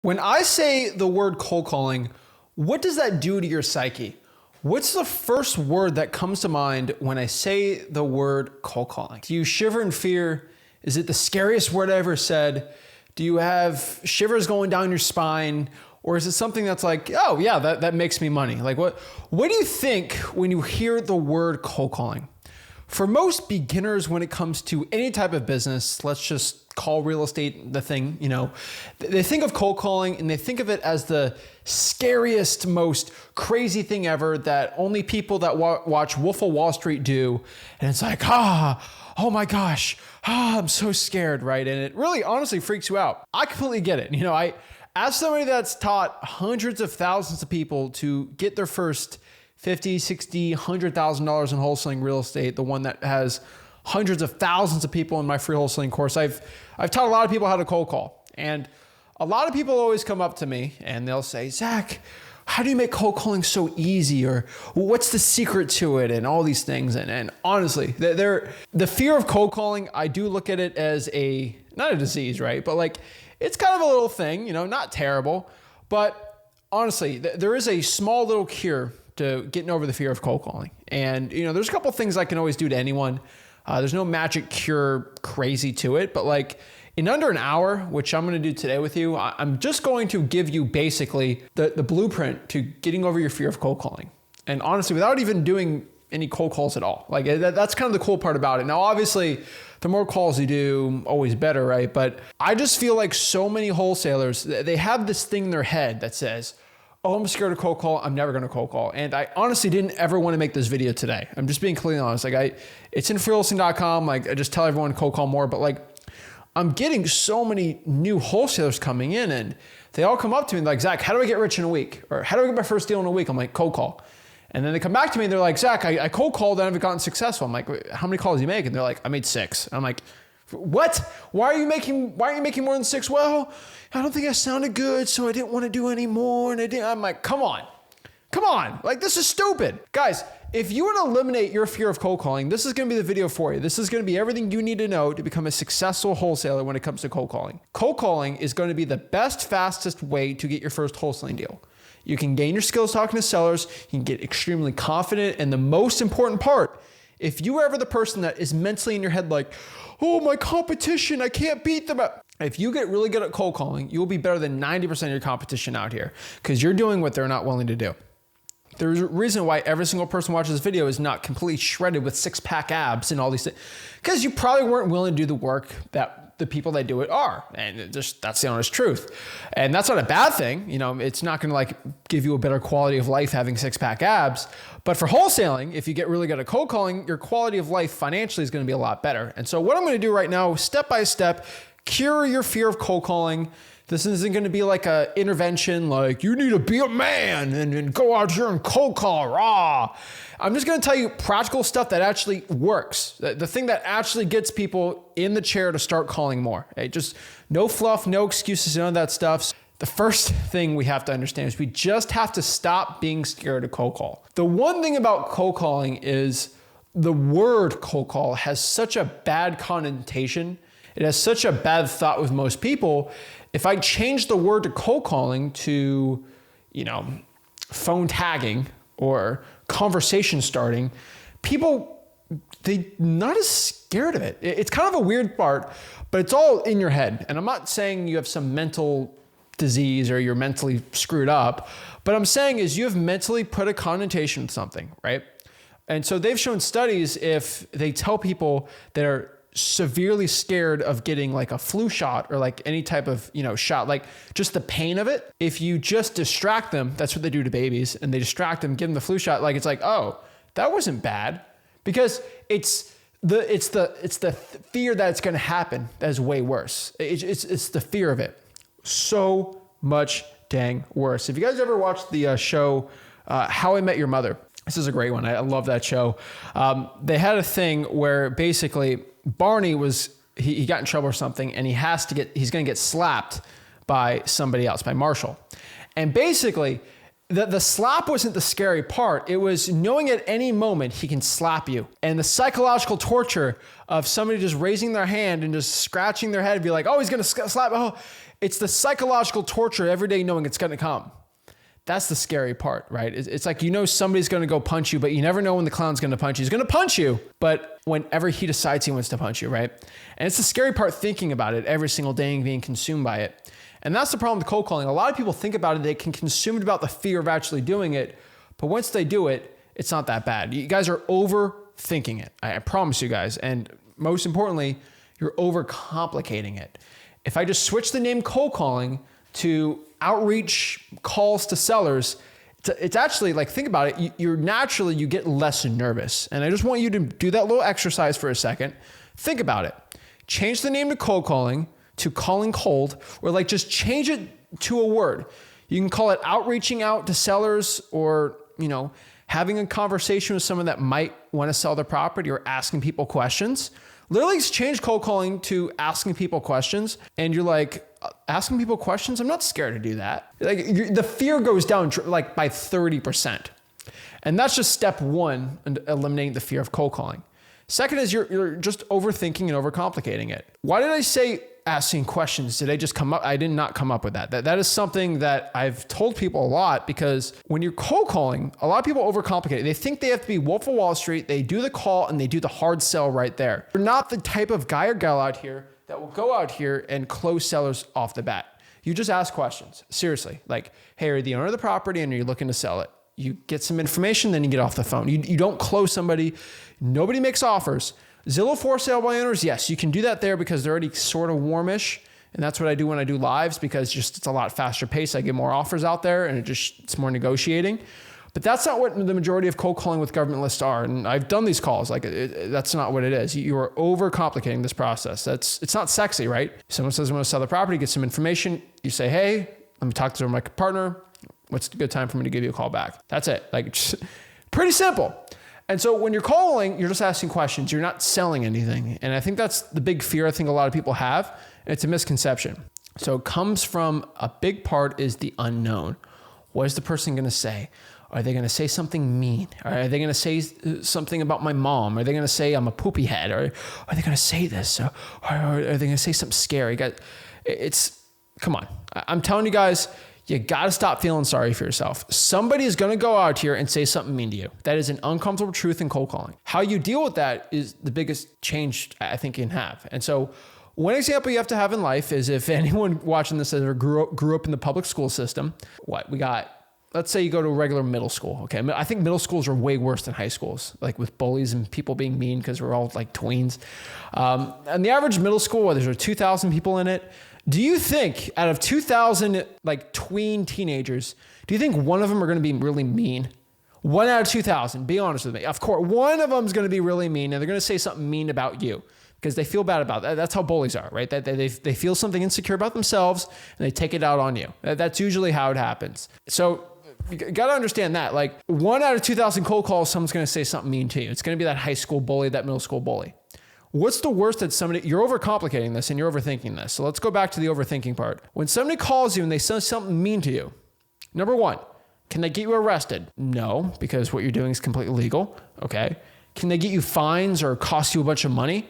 When I say the word cold calling, what does that do to your psyche? What's the first word that comes to mind when I say the word cold calling? Do you shiver in fear? Is it the scariest word I ever said? Do you have shivers going down your spine? Or is it something that's like, oh yeah, that makes me money? Like what do you think when you hear the word cold calling? For most beginners, when it comes to any type of business, let's just call real estate the thing, they think of cold calling and they think of it as the scariest, most crazy thing ever that only people that watch Wolf of Wall Street do. And it's like, oh my gosh, I'm so scared, right? And it really honestly freaks you out. I completely get it. As somebody that's taught hundreds of thousands of people to get their first $50,000, $60,000, $100,000 in wholesaling real estate, the one that has hundreds of thousands of people in my free wholesaling course. I've taught a lot of people how to cold call. And a lot of people always come up to me and they'll say, Zach, how do you make cold calling so easy? Or what's the secret to it? And all these things. And honestly, the fear of cold calling, I do look at it as not a disease, right? But like, it's kind of a little thing, not terrible. But honestly, there is a small little cure to getting over the fear of cold calling. And, there's a couple things I can always do to anyone. There's no magic cure crazy to it, but like in under an hour, which I'm going to do today with you, I'm just going to give you basically the blueprint to getting over your fear of cold calling. And honestly, without even doing any cold calls at all. Like that's kind of the cool part about it. Now, obviously, the more calls you do, always better, right? But I just feel like so many wholesalers, they have this thing in their head that says, oh, I'm scared of cold call. I'm never going to cold call. And I honestly didn't ever want to make this video today. I'm just being completely honest. It's in freewholesaling.com. Like I just tell everyone to cold call more, but like I'm getting so many new wholesalers coming in and they all come up to me like, Zach, how do I get rich in a week? Or how do I get my first deal in a week? I'm like, cold call. And then they come back to me and they're like, Zach, I cold called and I haven't gotten successful. I'm like, how many calls do you make? And they're like, I made 6. And I'm like, what? Why aren't you making more than 6? Well, I don't think I sounded good, so I didn't want to do any more. And I'm like, come on. Like, this is stupid. Guys, if you were to eliminate your fear of cold calling, this is going to be the video for you. This is going to be everything you need to know to become a successful wholesaler when it comes to cold calling. Cold calling is going to be the best, fastest way to get your first wholesaling deal. You can gain your skills talking to sellers. You can get extremely confident. And the most important part, if you are ever the person that is mentally in your head like, oh, my competition, I can't beat them. If you get really good at cold calling, you'll be better than 90% of your competition out here because you're doing what they're not willing to do. There's a reason why every single person watching this video is not completely shredded with 6-pack abs and all these things, because you probably weren't willing to do the work that the people that do it are. And that's the honest truth. And that's not a bad thing. It's not going to like give you a better quality of life having 6-pack abs. But for wholesaling, if you get really good at cold calling, your quality of life financially is going to be a lot better. And so what I'm going to do right now, step by step, cure your fear of cold calling. This isn't going to be like a intervention, like you need to be a man and go out here and cold call, rah. I'm just going to tell you practical stuff that actually works. The thing that actually gets people in the chair to start calling more. Okay? Just no fluff, no excuses, none of that stuff. The first thing we have to understand is we just have to stop being scared to cold call. The one thing about cold calling is the word cold call has such a bad connotation. It has such a bad thought with most people. If I change the word to cold calling to, phone tagging or conversation starting, people, they're not as scared of it. It's kind of a weird part, but it's all in your head. And I'm not saying you have some mental disease or you're mentally screwed up, but I'm saying is you have mentally put a connotation to something, right? And so they've shown studies if they tell people that are severely scared of getting like a flu shot or like any type of, shot, like just the pain of it. If you just distract them, that's what they do to babies, and they distract them, give them the flu shot. Like, it's like, oh, that wasn't bad, because it's the fear that it's going to happen that is way worse. It's the fear of it. So much dang worse. If you guys ever watched the show, How I Met Your Mother, this is a great one. I love that show. They had a thing where basically Barney he got in trouble or something, and he's going to get slapped by somebody else, by Marshall. And basically The slap wasn't the scary part. It was knowing at any moment he can slap you. And the psychological torture of somebody just raising their hand and just scratching their head and be like, oh, he's going to slap. Oh, it's the psychological torture every day knowing it's going to come. That's the scary part, right? It's like, somebody's going to go punch you, but you never know when the clown's going to punch you. He's going to punch you, but whenever he decides he wants to punch you, right? And it's the scary part thinking about it every single day and being consumed by it. And that's the problem with cold calling. A lot of people think about it, they can consume it about the fear of actually doing it, but once they do it, it's not that bad. You guys are overthinking it. I promise you guys. And most importantly, you're overcomplicating it. If I just switch the name cold calling to outreach calls to sellers, it's actually like, think about it. You get less nervous. And I just want you to do that little exercise for a second. Think about it. Change the name to cold calling to calling cold, or like just change it to a word. You can call it outreaching out to sellers, or, having a conversation with someone that might want to sell their property, or asking people questions. Literally just change cold calling to asking people questions. And you're like, asking people questions? I'm not scared to do that. Like the fear goes down like by 30%. And that's just step one in eliminating the fear of cold calling. Second is you're just overthinking and overcomplicating it. Why did I say asking questions? Did I just come up? I did not come up with that. That is something that I've told people a lot, because when you're cold calling, a lot of people overcomplicate it. They think they have to be Wolf of Wall Street. They do the call and they do the hard sell right there. You're not the type of guy or gal out here that will go out here and close sellers off the bat. You just ask questions. Seriously. Like, hey, are you the owner of the property and are you looking to sell it? You get some information, then you get off the phone. You don't close somebody. Nobody makes offers. Zillow for sale by owners, yes, you can do that there because they're already sort of warmish. And that's what I do when I do lives, because it's a lot faster pace. I get more offers out there and it's more negotiating. But that's not what the majority of cold calling with government lists are. And I've done these calls. That's not what it is. You are overcomplicating this process. It's not sexy, right? Someone says, I want to sell the property, get some information. You say, hey, let me talk to my partner. What's a good time for me to give you a call back? That's it. Just pretty simple. And so when you're calling, you're just asking questions. You're not selling anything. And I think that's the big fear I think a lot of people have. And it's a misconception. So it comes from a big part is the unknown. What is the person going to say? Are they going to say something mean? Are they going to say something about my mom? Are they going to say I'm a poopy head? Or are they going to say this? Or are they going to say something scary? Come on. I'm telling you guys, you got to stop feeling sorry for yourself. Somebody is going to go out here and say something mean to you. That is an uncomfortable truth in cold calling. How you deal with that is the biggest change I think you can have. And so one example you have to have in life is, if anyone watching this ever grew up in the public school system, let's say you go to a regular middle school. Okay. I think middle schools are way worse than high schools, like with bullies and people being mean because we're all like tweens. And the average middle school, there's 2,000 people in it. Do you think out of 2,000 like tween teenagers, do you think one of them are going to be really mean? 1 out of 2,000, be honest with me. Of course, one of them is going to be really mean, and they're going to say something mean about you because they feel bad about that. That's how bullies are, right? That they feel something insecure about themselves and they take it out on you. That's usually how it happens. So you got to understand that, like 1 out of 2,000 cold calls, someone's going to say something mean to you. It's going to be that high school bully, that middle school bully. What's the worst that you're overcomplicating this and you're overthinking this. So let's go back to the overthinking part. When somebody calls you and they say something mean to you, number one, can they get you arrested? No, because what you're doing is completely legal. Okay. Can they get you fines or cost you a bunch of money?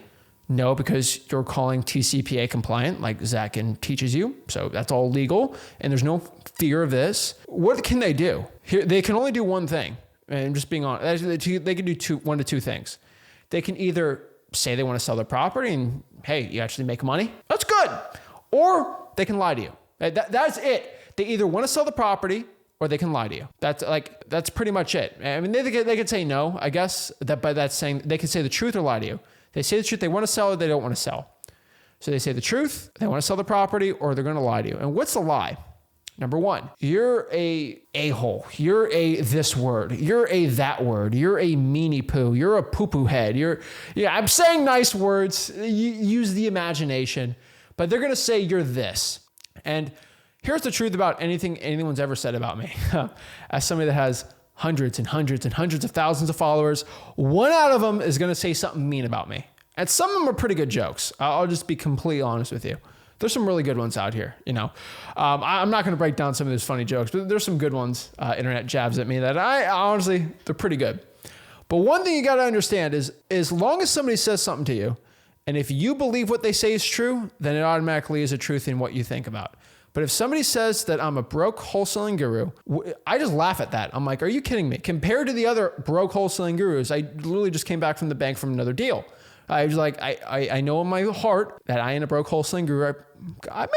No, because you're calling TCPA compliant, like Zach teaches you. So that's all legal and there's no fear of this. What can they do? They can only do one thing. And I'm just being honest. They can do one to two things. They can either say they want to sell their property and, hey, you actually make money. That's good. Or they can lie to you. That's it. They either want to sell the property or they can lie to you. That's pretty much it. I mean, they could say no, I guess, by that saying they could say the truth or lie to you. They say the truth, they want to sell or they don't want to sell. So they say the truth, they want to sell the property, or they're going to lie to you. And what's the lie? Number one, you're a-hole. You're a this word. You're a that word. You're a meanie poo. You're a poo-poo head. I'm saying nice words. You use the imagination, but they're going to say you're this. And here's the truth about anything anyone's ever said about me. As somebody that has hundreds and hundreds and hundreds of thousands of followers, 1 out of them is going to say something mean about me. And some of them are pretty good jokes. I'll just be completely honest with you. There's some really good ones out here, you know. I'm not going to break down some of those funny jokes, but there's some good ones. Internet jabs at me that I honestly, they're pretty good. But one thing you got to understand is, as long as somebody says something to you, and if you believe what they say is true, then it automatically is a truth in what you think about. But if somebody says that I'm a broke wholesaling guru, I just laugh at that. I'm like, are you kidding me? Compared to the other broke wholesaling gurus, I literally just came back from the bank from another deal. I was like, I know in my heart that I ain't a broke wholesaling guru. I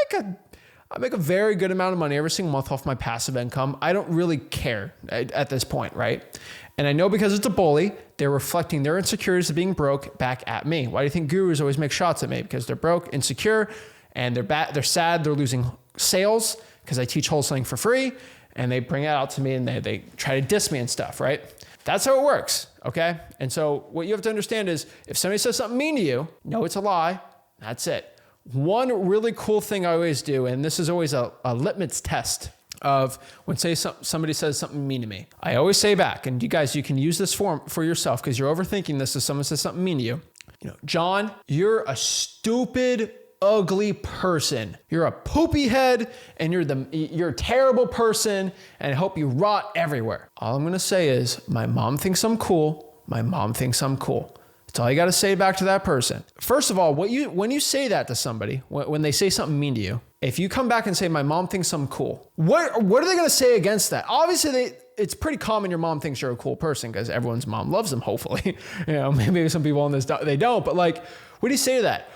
make a very good amount of money every single month off my passive income. I don't really care at this point, right? And I know because it's a bully, they're reflecting their insecurities of being broke back at me. Why do you think gurus always make shots at me? Because they're broke, insecure, and they're sad, they're losing sales because I teach wholesaling for free, and they bring it out to me and they try to diss me and stuff, right? That's how it works, okay? And so what you have to understand is, if somebody says something mean to you, no, it's a lie. That's it. One really cool thing I always do, and this is always a litmus test of when somebody says something mean to me, I always say back, and you guys, you can use this for yourself because you're overthinking this. If someone says something mean to you, John, you're a stupid, ugly person. You're a poopy head, and you're a terrible person, and I hope you rot everywhere. All I'm gonna say is, my mom thinks I'm cool. My mom thinks I'm cool. That's all you got to say back to that person. First of all, when you say that to somebody, when they say something mean to you, if you come back and say, my mom thinks I'm cool, what are they going to say against that? Obviously, it's pretty common your mom thinks you're a cool person because everyone's mom loves them, hopefully. Maybe some people on this, they don't, but like, what do you say to that?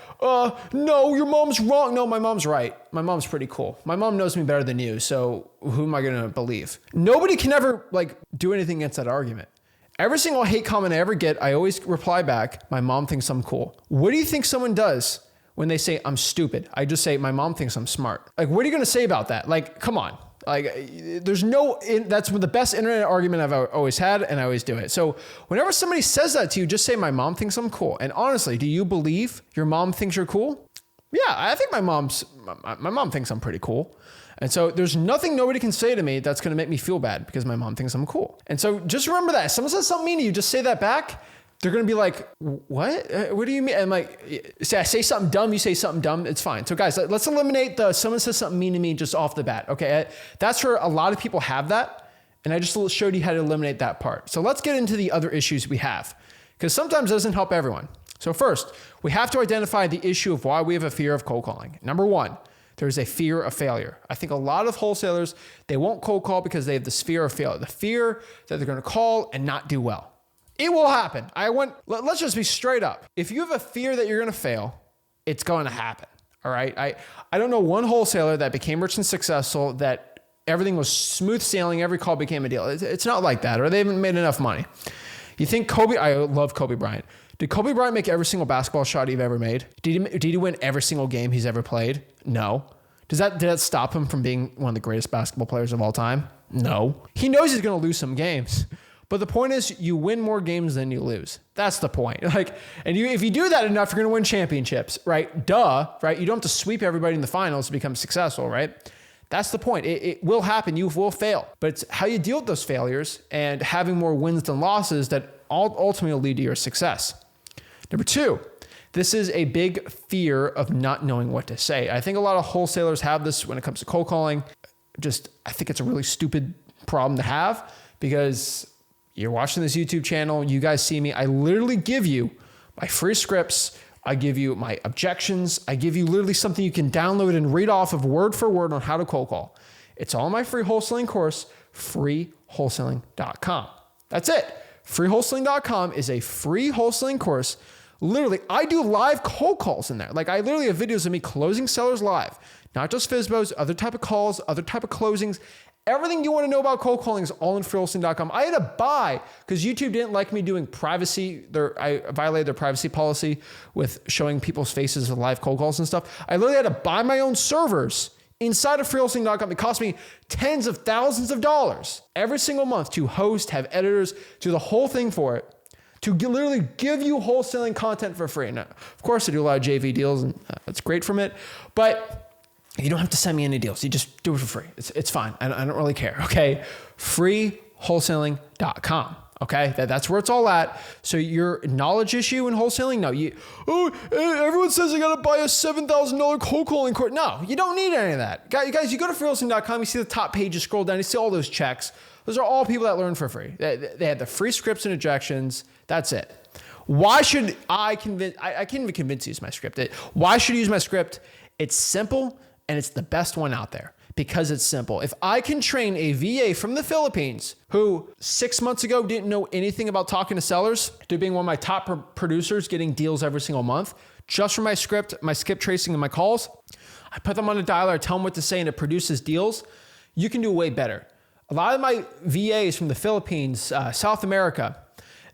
No, your mom's wrong. No, my mom's right. My mom's pretty cool. My mom knows me better than you, so who am I going to believe? Nobody can ever do anything against that argument. Every single hate comment I ever get, I always reply back, my mom thinks I'm cool. What do you think someone does when they say I'm stupid? I just say, my mom thinks I'm smart. Like, what are you going to say about that? Like, come on. Like, that's the best internet argument I've always had, and I always do it. So whenever somebody says that to you, just say, my mom thinks I'm cool. And honestly, do you believe your mom thinks you're cool? Yeah, I think my mom thinks I'm pretty cool. And so there's nothing nobody can say to me that's going to make me feel bad because my mom thinks I'm cool. And so just remember that. If someone says something mean to you, just say that back. They're going to be like, what? What do you mean? And like, I say something dumb, you say something dumb, it's fine. So guys, let's eliminate someone says something mean to me just off the bat. Okay. That's where a lot of people have that. And I just showed you how to eliminate that part. So let's get into the other issues we have, because sometimes it doesn't help everyone. So first, we have to identify the issue of why we have a fear of cold calling. Number one, there's a fear of failure. I think a lot of wholesalers, they won't cold call because they have this fear of failure, the fear that they're going to call and not do well. It will happen. Let's just be straight up. If you have a fear that you're going to fail, it's going to happen. All right. I don't know one wholesaler that became rich and successful that everything was smooth sailing. Every call became a deal. It's not like that, or they haven't made enough money. You think I love Kobe Bryant. Did Kobe Bryant make every single basketball shot he's ever made? Did he win every single game he's ever played? No. Did that stop him from being one of the greatest basketball players of all time? No. He knows he's going to lose some games. But the point is, you win more games than you lose. That's the point. If you do that enough, you're going to win championships, right? Duh, right? You don't have to sweep everybody in the finals to become successful, right? That's the point. It will happen. You will fail. But it's how you deal with those failures and having more wins than losses that ultimately will lead to your success. Number two, this is a big fear of not knowing what to say. I think a lot of wholesalers have this when it comes to cold calling. I think it's a really stupid problem to have, because you're watching this YouTube channel, you guys see me, I literally give you my free scripts, I give you my objections, I give you literally something you can download and read off of word for word on how to cold call. It's all in my free wholesaling course, freewholesaling.com. That's it. Freewholesaling.com is a free wholesaling course. Literally, I do live cold calls in there. I literally have videos of me closing sellers live, not just FSBOs, other type of calls, other type of closings. Everything you want to know about cold calling is all in freewholesaling.com. I had to buy, because YouTube didn't like me doing privacy. I violated their privacy policy with showing people's faces in live cold calls and stuff. I literally had to buy my own servers inside of freewholesaling.com. It cost me tens of thousands of dollars every single month to host, have editors, do the whole thing for it, to literally give you wholesaling content for free. Now, of course, I do a lot of JV deals, and that's great from it, but you don't have to send me any deals. You just do it for free. It's fine. I don't really care. Okay. Freewholesaling.com. Okay, that's where it's all at. So your knowledge issue in wholesaling, no, everyone says I gotta buy a $7,000 cold calling course. No, you don't need any of that. Guys, you go to freewheelsing.com, you see the top page, you scroll down, you see all those checks. Those are all people that learn for free. They have the free scripts and ejections. That's it. Why should I can't even convince you to use my script. Why should you use my script? It's simple and it's the best one out there. Because it's simple. If I can train a VA from the Philippines who 6 months ago didn't know anything about talking to sellers to being one of my top producers, getting deals every single month, just from my script, my skip tracing and my calls, I put them on a dialer, I tell them what to say and it produces deals, you can do way better. A lot of my VAs from the Philippines, South America,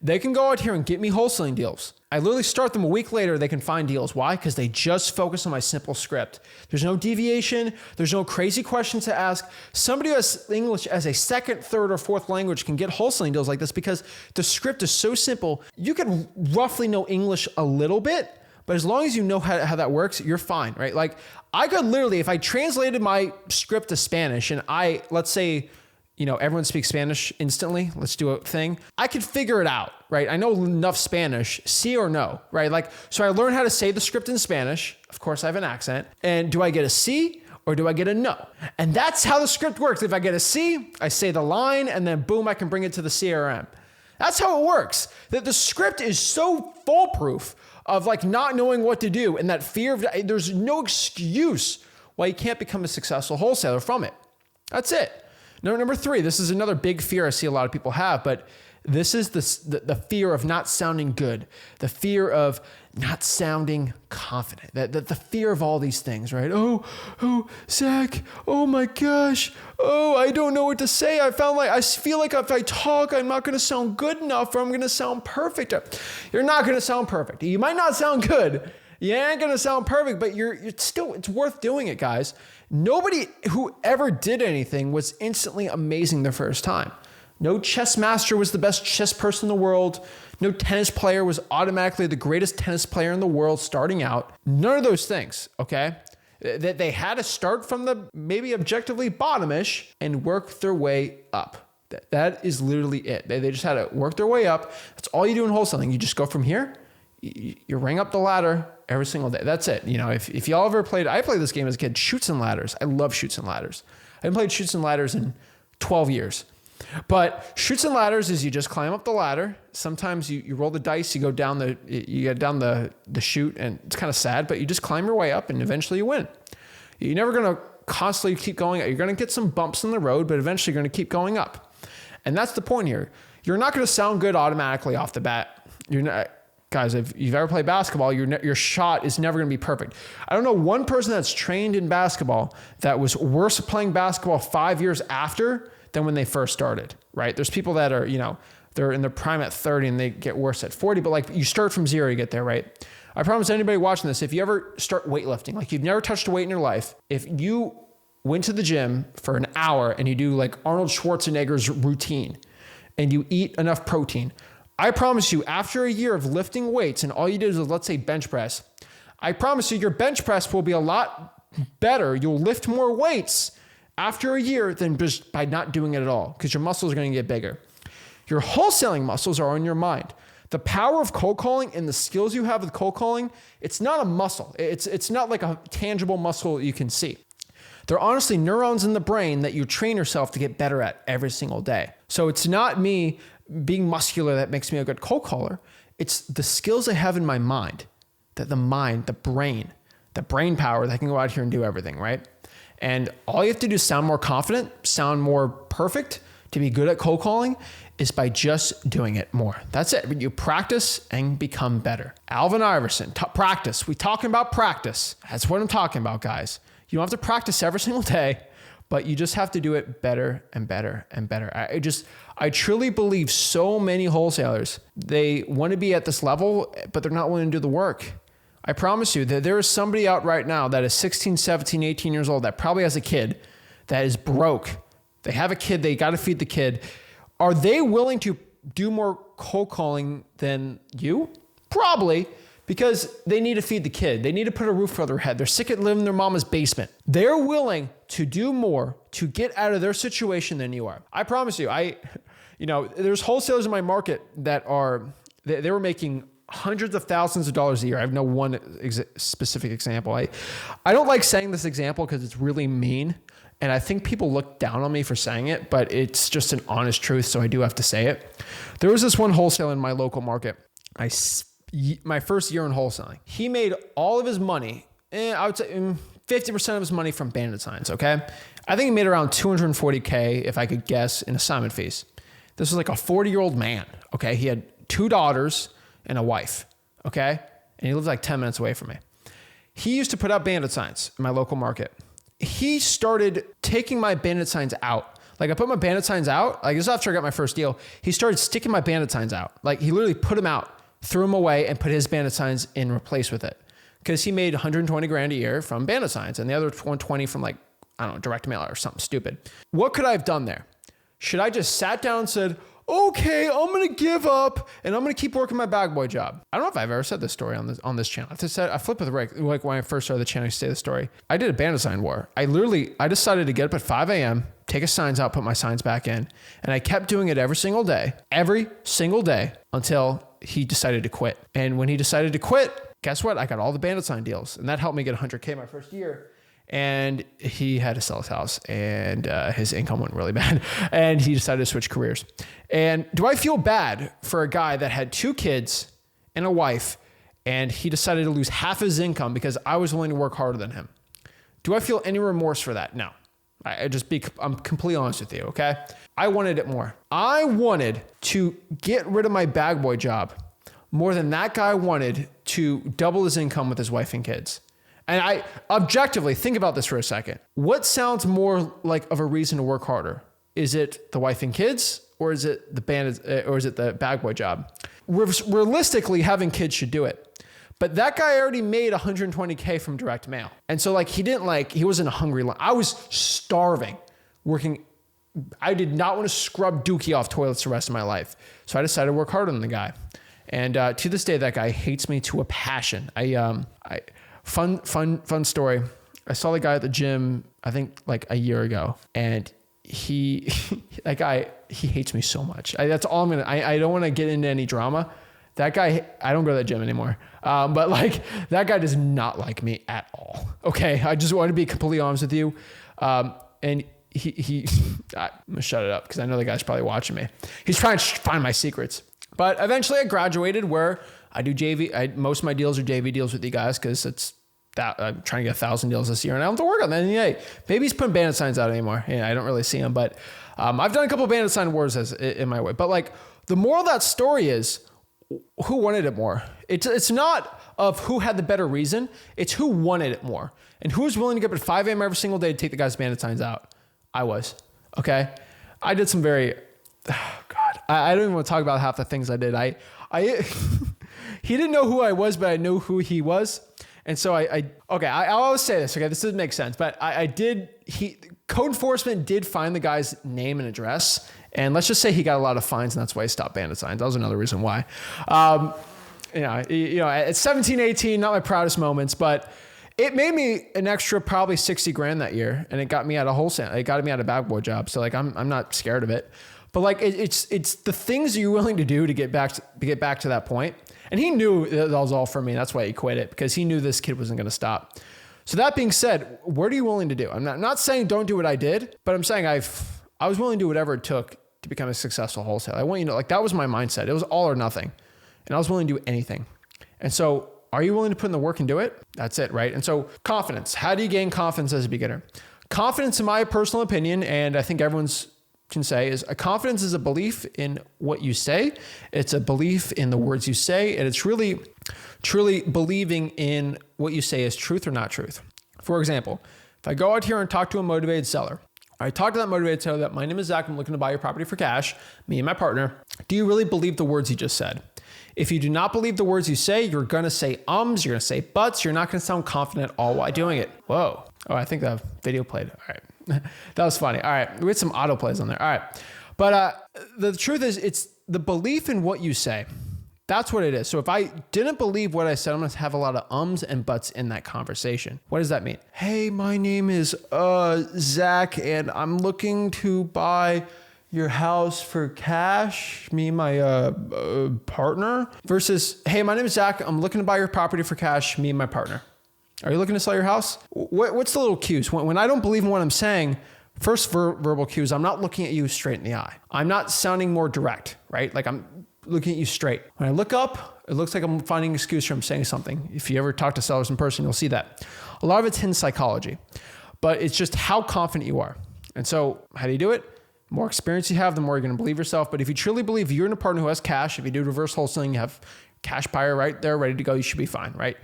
they can go out here and get me wholesaling deals. I literally start them a week later, they can find deals. Why? Because they just focus on my simple script. There's no deviation. There's no crazy questions to ask. Somebody who has English as a second, third, or fourth language can get wholesaling deals like this because the script is so simple. You can roughly know English a little bit, but as long as you know how that works, you're fine, right? Like I could literally, if I translated my script to Spanish and let's say, everyone speaks Spanish instantly. Let's do a thing. I could figure it out, right? I know enough Spanish, sí or no, right? So I learned how to say the script in Spanish. Of course, I have an accent. And do I get a C or do I get a no? And that's how the script works. If I get a C, I say the line and then boom, I can bring it to the CRM. That's how it works. The script is so foolproof of not knowing what to do and that fear of, there's no excuse why you can't become a successful wholesaler from it. That's it. Number 3, this is another big fear I see a lot of people have, but this is the fear of not sounding good, the fear of not sounding confident, the fear of all these things, right? Oh, Zach, oh my gosh, I don't know what to say. I feel like if I talk, I'm not going to sound good enough or I'm going to sound perfect. You're not going to sound perfect. You might not sound good. You ain't going to sound perfect, but it's worth doing it, guys. Nobody who ever did anything was instantly amazing the first time. No chess master was the best chess person in the world. No tennis player was automatically the greatest tennis player in the world starting out. None of those things, okay? That they had to start from the maybe objectively bottomish and work their way up. That is literally it. They just had to work their way up. That's all you do in wholesaling. You just go from here. You ring up the ladder every single day. That's it. If y'all ever played, I played this game as a kid, Chutes and Ladders. I love Chutes and Ladders. I haven't played Chutes and Ladders in 12 years. But Chutes and Ladders is you just climb up the ladder. Sometimes you roll the dice, you get down the chute, and it's kind of sad, but you just climb your way up and eventually you win. You're never going to constantly keep going. You're going to get some bumps in the road, but eventually you're going to keep going up. And that's the point here. You're not going to sound good automatically off the bat. You're not. Guys, if you've ever played basketball, your shot is never going to be perfect. I don't know one person that's trained in basketball that was worse at playing basketball 5 years after than when they first started, right? There's people that are, they're in their prime at 30 and they get worse at 40, but you start from zero, you get there, right? I promise anybody watching this, if you ever start weightlifting, you've never touched a weight in your life, if you went to the gym for an hour and you do Arnold Schwarzenegger's routine and you eat enough protein, I promise you, after a year of lifting weights and all you did is, let's say, bench press, I promise you your bench press will be a lot better. You'll lift more weights after a year than just by not doing it at all because your muscles are going to get bigger. Your wholesaling muscles are on your mind. The power of cold calling and the skills you have with cold calling, it's not a muscle. It's not like a tangible muscle you can see. They're honestly neurons in the brain that you train yourself to get better at every single day. So it's not me being muscular that makes me a good cold caller. It's the skills I have in my mind, the brain power that can go out here and do everything, right? And all you have to do is sound more confident, sound more perfect to be good at cold calling is by just doing it more. That's it. You practice and become better. Alvin Iverson, practice. We talking about practice. That's what I'm talking about, guys. You don't have to practice every single day, but you just have to do it better and better and better. I truly believe so many wholesalers, they want to be at this level, but they're not willing to do the work. I promise you that there is somebody out right now that is 16, 17, 18 years old that probably has a kid that is broke. They have a kid, they got to feed the kid. Are they willing to do more cold calling than you? Probably, because they need to feed the kid. They need to put a roof over their head. They're sick of living in their mama's basement. They're willing to do more to get out of their situation than you are. I promise you, There's wholesalers in my market that they were making hundreds of thousands of dollars a year. I have no one specific example. I don't like saying this example because it's really mean. And I think people look down on me for saying it, but it's just an honest truth. So I do have to say it. There was this one wholesaler in my local market. My first year in wholesaling, he made all of his money. I would say 50% of his money from bandit signs. Okay. I think he made around $240K, if I could guess, in assignment fees. This was like a 40-year-old man. Okay. He had 2 daughters and a wife. Okay. And he lived like 10 minutes away from me. He used to put up bandit signs in my local market. He started taking my bandit signs out. Like I put my bandit signs out, like this is after I got my first deal. He started sticking my bandit signs out. Like he literally put them out, threw them away, and put his bandit signs in replace with it. Because he made 120 grand a year from bandit signs and the other 120 from like, I don't know, direct mail or something stupid. What could I have done there? Should I just sat down and said, okay, I'm going to give up and I'm going to keep working my bag boy job? I don't know if I've ever said this story on this channel. I flipped with Rick. Like when I first started the channel, I used to say the story. I did a bandit sign war. I decided to get up at 5 a.m., take his signs out, put my signs back in. And I kept doing it every single day until he decided to quit. And when he decided to quit, guess what? I got all the bandit sign deals and that helped me get 100K my first year. And he had to sell his house and his income went really bad and he decided to switch careers. And do I feel bad for a guy that had 2 kids and a wife and he decided to lose half his income because I was willing to work harder than him? Do I feel any remorse for that? No. I'm completely honest with you, okay? I wanted it more. I wanted to get rid of my bag boy job more than that guy wanted to double his income with his wife and kids. And I objectively think about this for a second. What sounds more like of a reason to work harder? Is it the wife and kids, or is it the bag boy job? Realistically, having kids should do it. But that guy already made 120K from direct mail. And so he wasn't a hungry. I was starving working. I did not want to scrub dookie off toilets the rest of my life. So I decided to work harder than the guy. And to this day, that guy hates me to a passion. Fun story. I saw the guy at the gym, I think like a year ago, and that guy hates me so much. That's all I don't want to get into any drama. That guy, I don't go to that gym anymore. But like that guy does not like me at all. Okay. I just want to be completely honest with you. And I'm gonna shut it up because I know the guy's probably watching me. He's trying to find my secrets. But eventually I graduated where I do JV. Most of my deals are JV deals with you guys because I'm trying to get 1,000 deals this year and I don't have to work on that. And maybe he's putting bandit signs out anymore. Yeah, I don't really see him, but I've done a couple of bandit sign wars in my way. But like the moral of that story is who wanted it more. It's not of who had the better reason. It's who wanted it more and who was willing to get up at 5 a.m. every single day to take the guy's bandit signs out. I was. Okay. I did some I don't even want to talk about half the things I did. He didn't know who I was, but I knew who he was. And so I always say this, okay, this doesn't make sense, but code enforcement did find the guy's name and address. And let's just say he got a lot of fines and that's why he stopped bandit signs. That was another reason why. At 17, 18, not my proudest moments, but it made me an extra probably 60 grand that year. And it got me out of wholesale. It got me out of bag boy job. So like, I'm not scared of it, but like, it's the things you're willing to do to get back to that point. And he knew that was all for me. That's why he quit it because he knew this kid wasn't going to stop. So that being said, what are you willing to do? I'm not saying don't do what I did, but I'm saying I was willing to do whatever it took to become a successful wholesaler. I want you to know, like that was my mindset. It was all or nothing. And I was willing to do anything. And so are you willing to put in the work and do it? That's it, right? And so confidence. How do you gain confidence as a beginner? Confidence, in my personal opinion, and I think everyone's can say is a confidence is a belief in what you say. It's a belief in the words you say. And it's really, truly believing in what you say is truth or not truth. For example, if I go out here and talk to a motivated seller, I talk to that motivated seller that my name is Zach, I'm looking to buy your property for cash, me and my partner. Do you really believe the words you just said? If you do not believe the words you say, you're going to say ums, you're going to say buts, you're not going to sound confident at all while doing it. Whoa. Oh, I think the video played. All right. That was funny. All right. We had some auto plays on there. All right. But the truth is it's the belief in what you say. That's what it is. So if I didn't believe what I said, I'm going to have a lot of ums and buts in that conversation. What does that mean? Hey, my name is Zach, and I'm looking to buy your house for cash, me and my partner, versus, hey, my name is Zach. I'm looking to buy your property for cash, me and my partner. Are you looking to sell your house? What's the little cues? When I don't believe in what I'm saying, first verbal cues, I'm not looking at you straight in the eye. I'm not sounding more direct, right? Like I'm looking at you straight. When I look up, it looks like I'm finding an excuse from saying something. If you ever talk to sellers in person, you'll see that. A lot of it's hidden psychology, but it's just how confident you are. And so how do you do it? The more experience you have, the more you're going to believe yourself. But if you truly believe you're in a partner who has cash, if you do reverse wholesaling, you have cash buyer right there ready to go, you should be fine, right?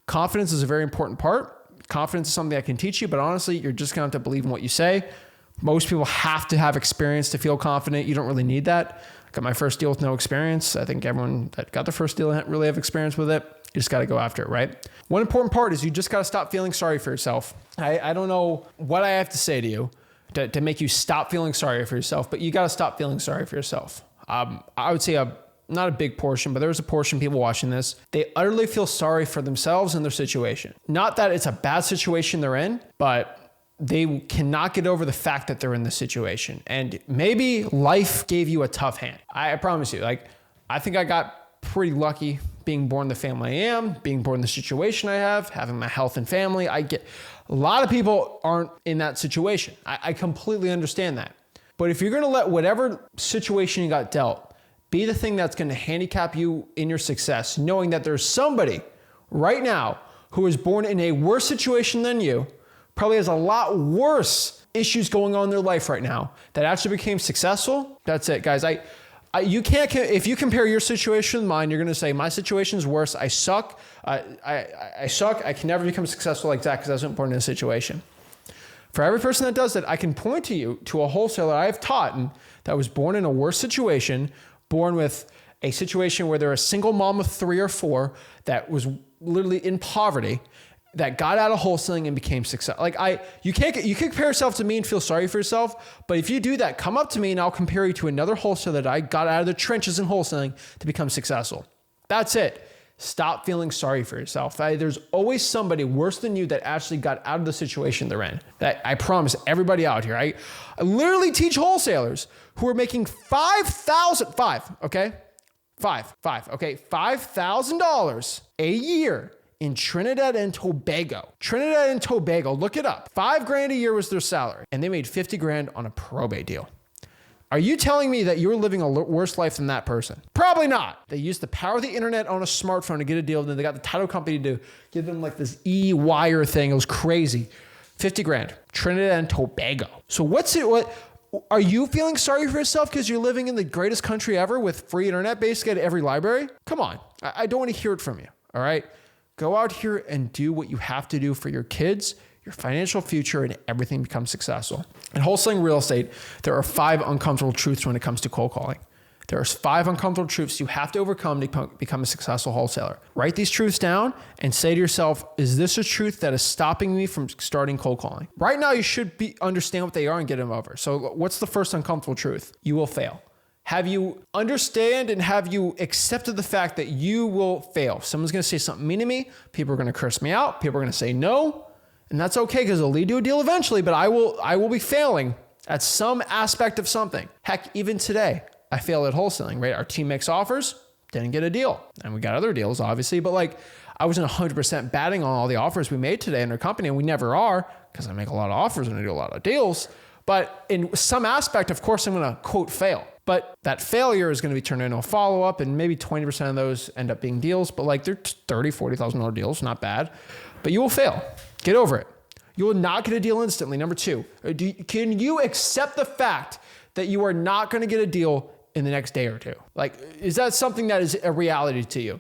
Confidence is a very important part. Confidence is something I can teach you, but honestly, you're just going to have to believe in what you say. Most people have to have experience to feel confident. You don't really need that. I got my first deal with no experience. I think everyone that got their first deal didn't really have experience with it. You just got to go after it, right? One important part is you just got to stop feeling sorry for yourself. I don't know what I have to say to you to make you stop feeling sorry for yourself, but you got to stop feeling sorry for yourself. I would say not a big portion, but there's a portion of people watching this. They utterly feel sorry for themselves and their situation. Not that it's a bad situation they're in, but they cannot get over the fact that they're in this situation. And maybe life gave you a tough hand. I promise you, like, I think I got pretty lucky being born the family I am, being born in the situation I have, having my health and family. A lot of people aren't in that situation. I completely understand that. But if you're going to let whatever situation you got dealt be the thing that's going to handicap you in your success, knowing that there's somebody right now who was born in a worse situation than you, probably has a lot worse issues going on in their life right now, that actually became successful. That's it, guys. You can't, if you compare your situation with mine, you're going to say my situation is worse. I suck. I suck. I can never become successful like that because I wasn't born in a situation. For every person that does that, I can point to you to a wholesaler I have taught and that was born in a worse situation, born with a situation where they're a single mom of 3 or 4 that was literally in poverty, that got out of wholesaling and became successful. You can compare yourself to me and feel sorry for yourself, but if you do that, come up to me and I'll compare you to another wholesaler that I got out of the trenches in wholesaling to become successful. That's it. Stop feeling sorry for yourself. There's always somebody worse than you that actually got out of the situation they're in. That I promise everybody out here. I literally teach wholesalers who are making $5,000 a year in Trinidad and Tobago. Trinidad and Tobago, look it up. $5,000 a year was their salary, and they made $50,000 on a probate deal. Are you telling me that you're living a worse life than that person? Probably not. They used the power of the internet on a smartphone to get a deal. Then they got the title company to give them like this e-wire thing. It was crazy. $50,000, Trinidad and Tobago. So what are you feeling sorry for yourself because you're living in the greatest country ever with free internet basically at every library? Come on. I don't want to hear it from you. All right. Go out here and do what you have to do for your kids, your financial future, and everything becomes successful. In wholesaling real estate, there are 5 uncomfortable truths when it comes to cold calling. There are 5 uncomfortable truths you have to overcome to become a successful wholesaler. Write these truths down and say to yourself, is this a truth that is stopping me from starting cold calling? Right now, you should understand what they are and get them over. So what's the first uncomfortable truth? You will fail. Have you understand and have you accepted the fact that you will fail? Someone's going to say something mean to me. People are going to curse me out. People are going to say no. And that's okay because it'll lead to a deal eventually, but I will be failing at some aspect of something. Heck, even today, I failed at wholesaling, right? Our team makes offers, didn't get a deal. And we got other deals, obviously, but I wasn't 100% batting on all the offers we made today in our company, and we never are because I make a lot of offers and I do a lot of deals. But in some aspect, of course, I'm going to quote fail. But that failure is going to be turned into a follow-up, and maybe 20% of those end up being deals, but they're $30,000, $40,000 deals, not bad. But you will fail. Get over it. You will not get a deal instantly. Number 2, can you accept the fact that you are not going to get a deal in the next day or 2? Is that something that is a reality to you?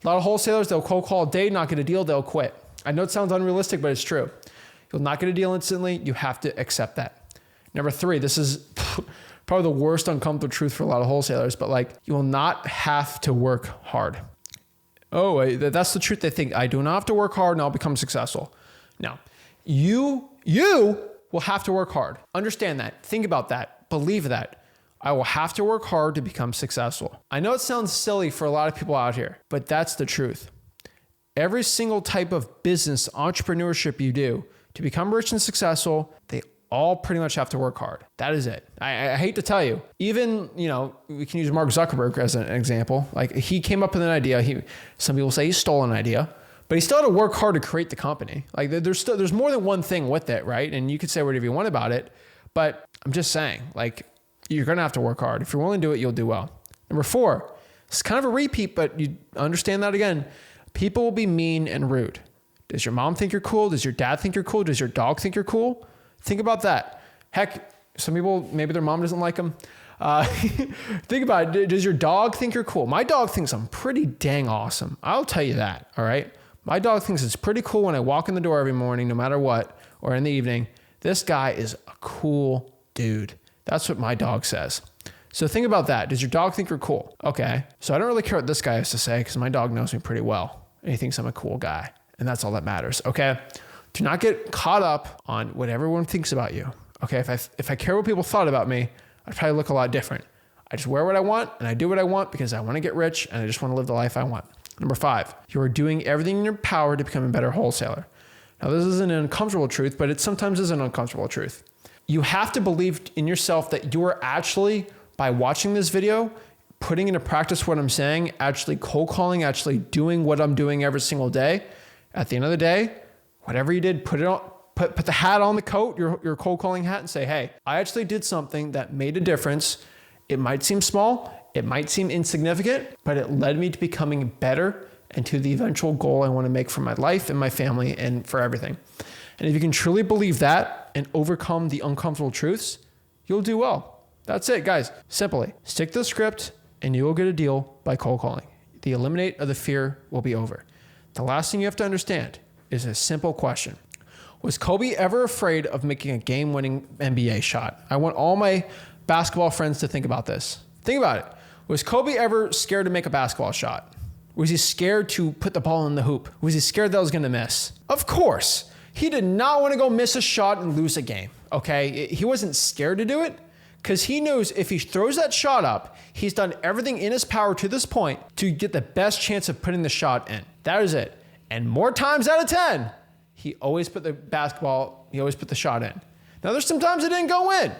A lot of wholesalers, they'll cold call a day, not get a deal, they'll quit. I know it sounds unrealistic, but it's true. You'll not get a deal instantly. You have to accept that. Number 3, this is probably the worst uncomfortable truth for a lot of wholesalers, but you will not have to work hard. Oh, that's the truth. They think I do not have to work hard and I'll become successful. No, you will have to work hard. Understand that. Think about that. Believe that. I will have to work hard to become successful. I know it sounds silly for a lot of people out here, but that's the truth. Every single type of business, entrepreneurship you do to become rich and successful, they all pretty much have to work hard. That is it. I hate to tell you, even, we can use Mark Zuckerberg as an example. Like, he came up with an idea. Some people say he stole an idea, but he still had to work hard to create the company. Like, there's more than one thing with it, right? And you could say whatever you want about it, but I'm just saying, like, you're going to have to work hard. If you're willing to do it, you'll do well. Number 4, it's kind of a repeat, but you understand that again. People will be mean and rude. Does your mom think you're cool? Does your dad think you're cool? Does your dog think you're cool? Think about that. Heck, some people, maybe their mom doesn't like them. Think about it. Does your dog think you're cool? My dog thinks I'm pretty dang awesome. I'll tell you that, all right? My dog thinks it's pretty cool when I walk in the door every morning, no matter what, or in the evening. This guy is a cool dude. That's what my dog says. So think about that. Does your dog think you're cool? Okay. So I don't really care what this guy has to say because my dog knows me pretty well. And he thinks I'm a cool guy. And that's all that matters. Okay. Do not get caught up on what everyone thinks about you. Okay. If I care what people thought about me, I'd probably look a lot different. I just wear what I want and I do what I want because I want to get rich and I just want to live the life I want. Number 5, you are doing everything in your power to become a better wholesaler. Now, this isn't an uncomfortable truth, but it sometimes is an uncomfortable truth. You have to believe in yourself that you are actually, by watching this video, putting into practice what I'm saying, actually cold calling, actually doing what I'm doing every single day. At the end of the day, whatever you did, put it on, put the hat on the coat, your cold calling hat, and say, hey, I actually did something that made a difference. It might seem small, it might seem insignificant, but it led me to becoming better and to the eventual goal I want to make for my life and my family and for everything. And if you can truly believe that and overcome the uncomfortable truths, you'll do well. That's it, guys. Simply stick to the script and you will get a deal by cold calling. The eliminate of the fear will be over. The last thing you have to understand is a simple question. Was Kobe ever afraid of making a game-winning NBA shot? I want all my basketball friends to think about this. Think about it. Was Kobe ever scared to make a basketball shot? Was he scared to put the ball in the hoop? Was he scared that I was going to miss? Of course. He did not want to go miss a shot and lose a game, okay? He wasn't scared to do it because he knows if he throws that shot up, he's done everything in his power to this point to get the best chance of putting the shot in. That is it. And more times out of 10, he always put the shot in. Now, there's some times it didn't go in,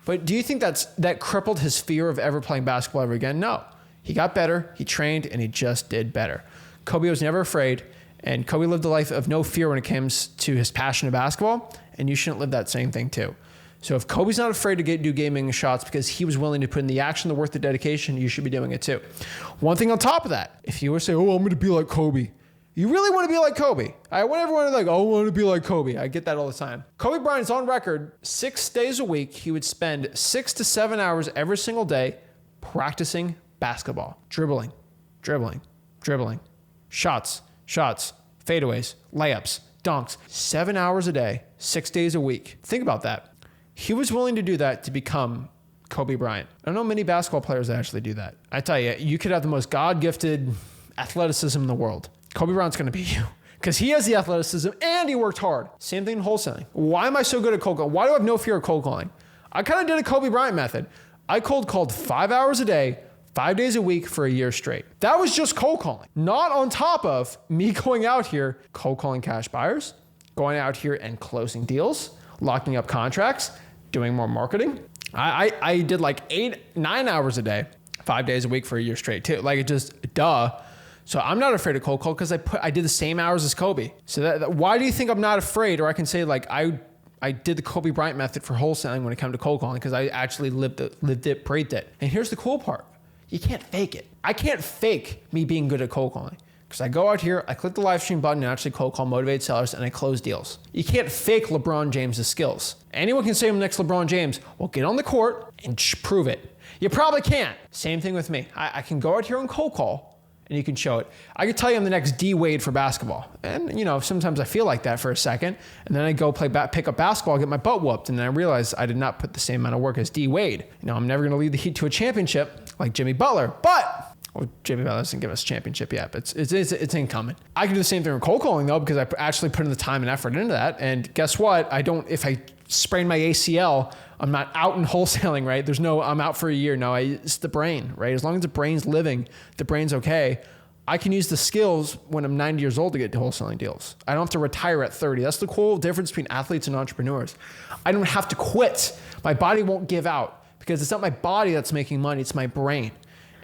but do you think that crippled his fear of ever playing basketball ever again? No. He got better, he trained, and he just did better. Kobe was never afraid, and Kobe lived a life of no fear when it comes to his passion of basketball, and you shouldn't live that same thing too. So if Kobe's not afraid to do gaming shots because he was willing to put in the action, the work, the dedication, you should be doing it too. One thing on top of that, if you were to say, oh, I'm going to be like Kobe, you really want to be like Kobe. I want everyone to I want to be like Kobe. I get that all the time. Kobe Bryant's on record, 6 days a week, he would spend 6 to 7 hours every single day practicing basketball, dribbling, shots, fadeaways, layups, dunks, 7 hours a day, 6 days a week. Think about that. He was willing to do that to become Kobe Bryant. I don't know many basketball players that actually do that. I tell you, you could have the most God-gifted athleticism in the world. Kobe Bryant's going to beat you because he has the athleticism and he worked hard. Same thing in wholesaling. Why am I so good at cold calling? Why do I have no fear of cold calling? I kind of did a Kobe Bryant method. I cold called 5 hours a day, 5 days a week for a year straight. That was just cold calling, not on top of me going out here, cold calling cash buyers, going out here and closing deals, locking up contracts, doing more marketing. I did 8-9 hours a day, 5 days a week for a year straight too. It just, duh. So I'm not afraid of cold call because I did the same hours as Kobe. So why do you think I'm not afraid? Or I can say I did the Kobe Bryant method for wholesaling when it came to cold calling because I actually lived it, breathed it. And here's the cool part. You can't fake it. I can't fake me being good at cold calling because I go out here, I click the live stream button and actually cold call motivated sellers and I close deals. You can't fake LeBron James' skills. Anyone can say I'm the next LeBron James. Well, get on the court and prove it. You probably can't. Same thing with me. I can go out here and cold call and you can show it. I could tell you I'm the next D Wade for basketball. And sometimes I feel like that for a second. And then I go pick up basketball, get my butt whooped. And then I realize I did not put the same amount of work as D Wade. I'm never going to lead the Heat to a championship like Jimmy Butler. But Jimmy Butler doesn't give us a championship yet, but it's incoming. I can do the same thing with cold calling though, because I actually put in the time and effort into that. And guess what? If I sprain my ACL, I'm not out in wholesaling, right? I'm out for a year. No, it's the brain, right? As long as the brain's living, the brain's okay. I can use the skills when I'm 90 years old to get wholesaling deals. I don't have to retire at 30. That's the cool difference between athletes and entrepreneurs. I don't have to quit. My body won't give out because it's not my body that's making money, it's my brain.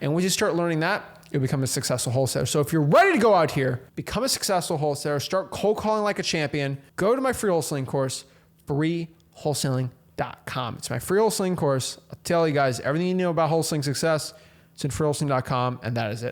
And once you start learning that, you'll become a successful wholesaler. So if you're ready to go out here, become a successful wholesaler, start cold calling like a champion, go to my free wholesaling course, freewholesaling.com. It's my free wholesaling course. I'll tell you guys everything you know about wholesaling success. It's in freewholesaling.com, and that is it.